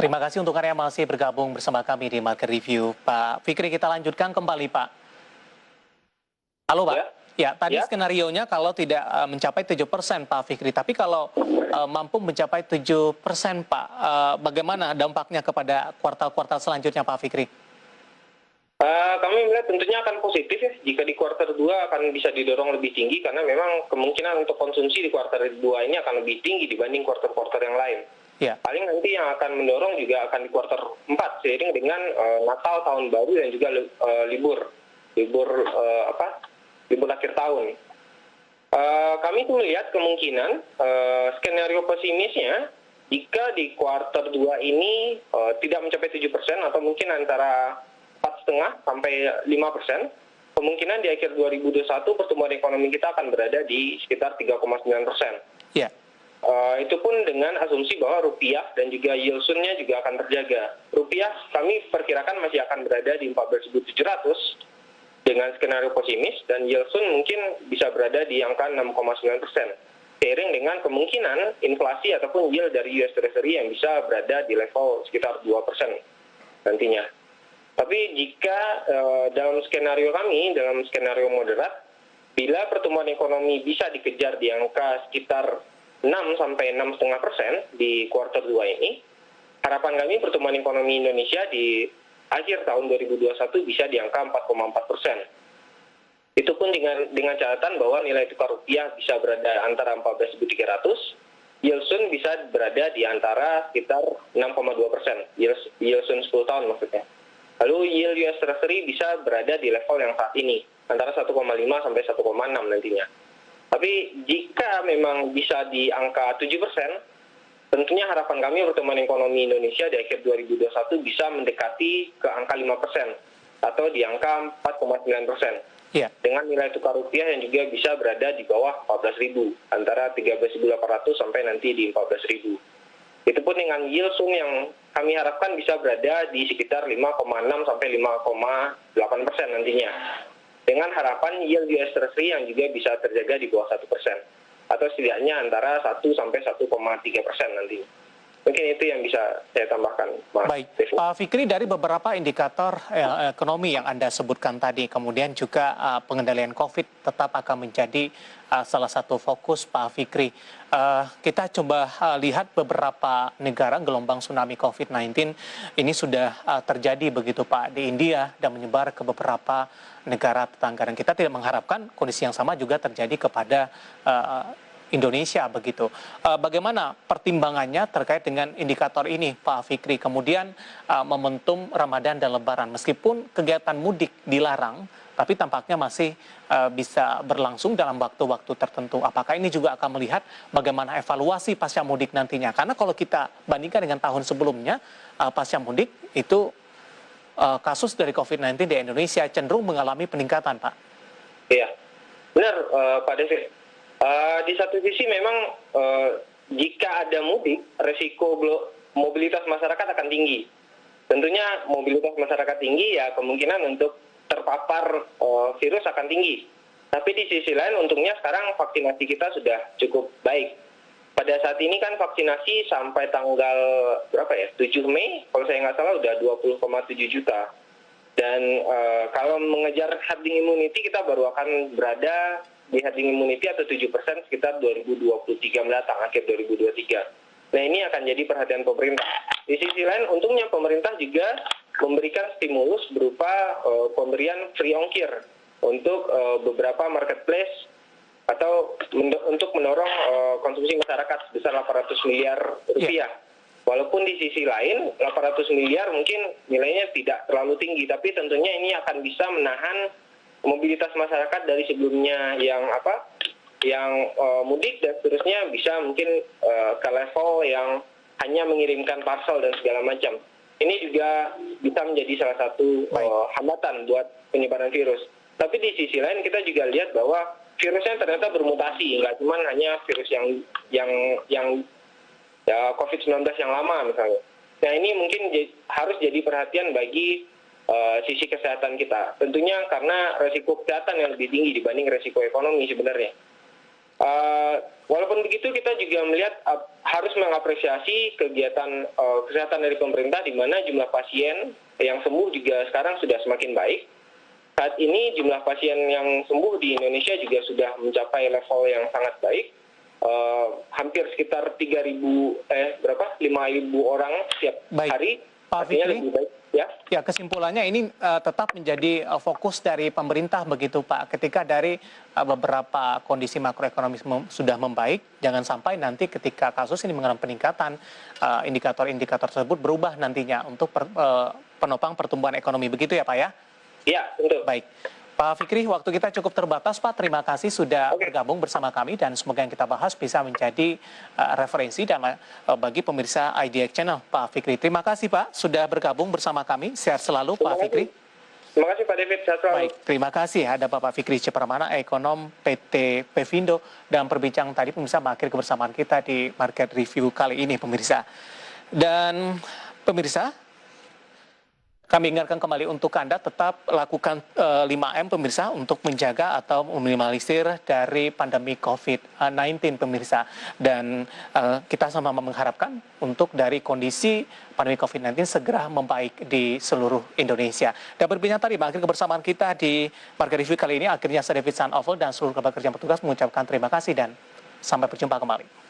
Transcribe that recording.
Terima kasih untuk Anda yang masih bergabung bersama kami di Market Review. Pak Fikri, kita lanjutkan kembali, Pak. Halo, Pak. Ya, Ya, tadi ya. skenarionya kalau tidak mencapai 7%, Pak Fikri. Tapi kalau mampu mencapai 7%, Pak, bagaimana dampaknya kepada kuartal-kuartal selanjutnya, Pak Fikri? Kami melihat tentunya akan positif ya, jika di kuartal 2 akan bisa didorong lebih tinggi, karena memang kemungkinan untuk konsumsi di kuartal 2 ini akan lebih tinggi dibanding kuartal-kuartal yang lain. Ya. Paling nanti yang akan mendorong juga akan di kuartal 4, seiring dengan Natal, Tahun Baru, dan juga libur akhir tahun. Kami tuh melihat kemungkinan skenario pesimisnya jika di kuartal 2 ini tidak mencapai 7% atau mungkin antara 4,5 sampai 5%, kemungkinan di akhir 2021 pertumbuhan ekonomi kita akan berada di sekitar 3,9%. Ya. Itu pun dengan asumsi bahwa rupiah dan juga yield sun-nya juga akan terjaga. Rupiah kami perkirakan masih akan berada di 14.700 dengan skenario pesimis, dan yield sun mungkin bisa berada di angka 6,9%. Seiring dengan kemungkinan inflasi ataupun yield dari US Treasury yang bisa berada di level sekitar 2% nantinya. Tapi jika dalam skenario kami, dalam skenario moderat, bila pertumbuhan ekonomi bisa dikejar di angka sekitar 6 sampai 6,5% di kuartal 2 ini, harapan kami pertumbuhan ekonomi Indonesia di akhir tahun 2021 bisa di angka 4,4%. Itu pun dengan catatan bahwa nilai tukar rupiah bisa berada antara 14.300, yield sun bisa berada di antara sekitar 6,2%, yield sun 10 tahun maksudnya. Lalu yield US Treasury bisa berada di level yang saat ini, antara 1,5 sampai 1,6 nantinya. Tapi jika memang bisa di angka 7%, tentunya harapan kami pertumbuhan ekonomi Indonesia di akhir 2021 bisa mendekati ke angka 5% atau di angka 4,9%. Ya. Dengan nilai tukar rupiah yang juga bisa berada di bawah 14.000, antara 13.800 sampai nanti di 14.000. Itu pun dengan yield sun yang kami harapkan bisa berada di sekitar 5,6 sampai 5,8% nantinya. Dengan harapan yield US Treasury yang juga bisa terjaga di bawah 1%. Atau setidaknya antara 1 sampai 1,3% nanti. Mungkin itu yang bisa saya tambahkan, Mas. Baik, Pak Fikri, dari beberapa indikator ekonomi yang Anda sebutkan tadi, kemudian juga pengendalian COVID tetap akan menjadi salah satu fokus Pak Fikri. Kita coba lihat beberapa negara gelombang tsunami COVID-19 ini sudah terjadi begitu Pak di India dan menyebar ke beberapa negara tetangga. Dan kita tidak mengharapkan kondisi yang sama juga terjadi kepada Indonesia begitu. Bagaimana pertimbangannya terkait dengan indikator ini, Pak Fikri? Kemudian momentum Ramadan dan Lebaran, meskipun kegiatan mudik dilarang, tapi tampaknya masih bisa berlangsung dalam waktu-waktu tertentu. Apakah ini juga akan melihat bagaimana evaluasi pasca mudik nantinya? Karena kalau kita bandingkan dengan tahun sebelumnya, pasca mudik itu kasus dari COVID-19 di Indonesia cenderung mengalami peningkatan, Pak. Iya, benar Pak Devi. Di satu sisi memang jika ada mudik, resiko mobilitas masyarakat akan tinggi. Tentunya mobilitas masyarakat tinggi, ya kemungkinan untuk terpapar virus akan tinggi. Tapi di sisi lain untungnya sekarang vaksinasi kita sudah cukup baik. Pada saat ini kan vaksinasi sampai tanggal 7 Mei, kalau saya nggak salah udah 20,7 juta. Dan kalau mengejar herding immunity, kita baru akan berada di herding immunity atau 7% sekitar 2023 mendatang, akhir 2023. Nah, ini akan jadi perhatian pemerintah. Di sisi lain, untungnya pemerintah juga memberikan stimulus berupa pemberian free ongkir untuk beberapa marketplace atau untuk mendorong konsumsi masyarakat sebesar 800 miliar rupiah. Walaupun di sisi lain 800 miliar mungkin nilainya tidak terlalu tinggi, tapi tentunya ini akan bisa menahan mobilitas masyarakat dari sebelumnya yang mudik dan seterusnya bisa mungkin ke level yang hanya mengirimkan parcel dan segala macam. Ini juga bisa menjadi salah satu hambatan buat penyebaran virus. Tapi di sisi lain kita juga lihat bahwa virusnya ternyata bermutasi, nggak cuma hanya virus yang COVID-19 yang lama misalnya. Nah, ini mungkin harus jadi perhatian bagi sisi kesehatan kita. Tentunya karena resiko kesehatan yang lebih tinggi dibanding resiko ekonomi sebenarnya. Walaupun begitu, kita juga melihat harus mengapresiasi kegiatan kesehatan dari pemerintah, di mana jumlah pasien yang sembuh juga sekarang sudah semakin baik. Saat ini jumlah pasien yang sembuh di Indonesia juga sudah mencapai level yang sangat baik. Hampir sekitar 5.000 orang setiap hari. Pak Artinya Fikri, lebih baik. Ya, kesimpulannya ini tetap menjadi fokus dari pemerintah begitu Pak. Ketika dari beberapa kondisi makroekonomi sudah membaik, jangan sampai nanti ketika kasus ini mengalami peningkatan, indikator-indikator tersebut berubah nantinya untuk penopang pertumbuhan ekonomi. Begitu ya Pak ya? ya tentu. Baik. Pak Fikri, waktu kita cukup terbatas, Pak. Terima kasih sudah bergabung bersama kami dan semoga yang kita bahas bisa menjadi referensi dan bagi pemirsa IDX Channel, Pak Fikri. Terima kasih, Pak, sudah bergabung bersama kami. Sehat selalu, Pak Fikri. Terima kasih, Pak David. Sehat selalu. Baik, terima kasih. Ada Bapak Fikri Cepramana, ekonom PT Pevindo, dan perbincang tadi pemirsa mengakhiri kebersamaan kita di Market Review kali ini, pemirsa. Dan pemirsa, kami ingatkan kembali untuk Anda tetap lakukan 5M pemirsa untuk menjaga atau meminimalisir dari pandemi COVID-19 pemirsa. Dan kita sama-sama mengharapkan untuk dari kondisi pandemi COVID-19 segera membaik di seluruh Indonesia. Dan berbincang tadi mengakhiri kebersamaan kita di Market Review kali ini, akhirnya saya David Sanovo dan seluruh kerabat kerja petugas mengucapkan terima kasih dan sampai berjumpa kembali.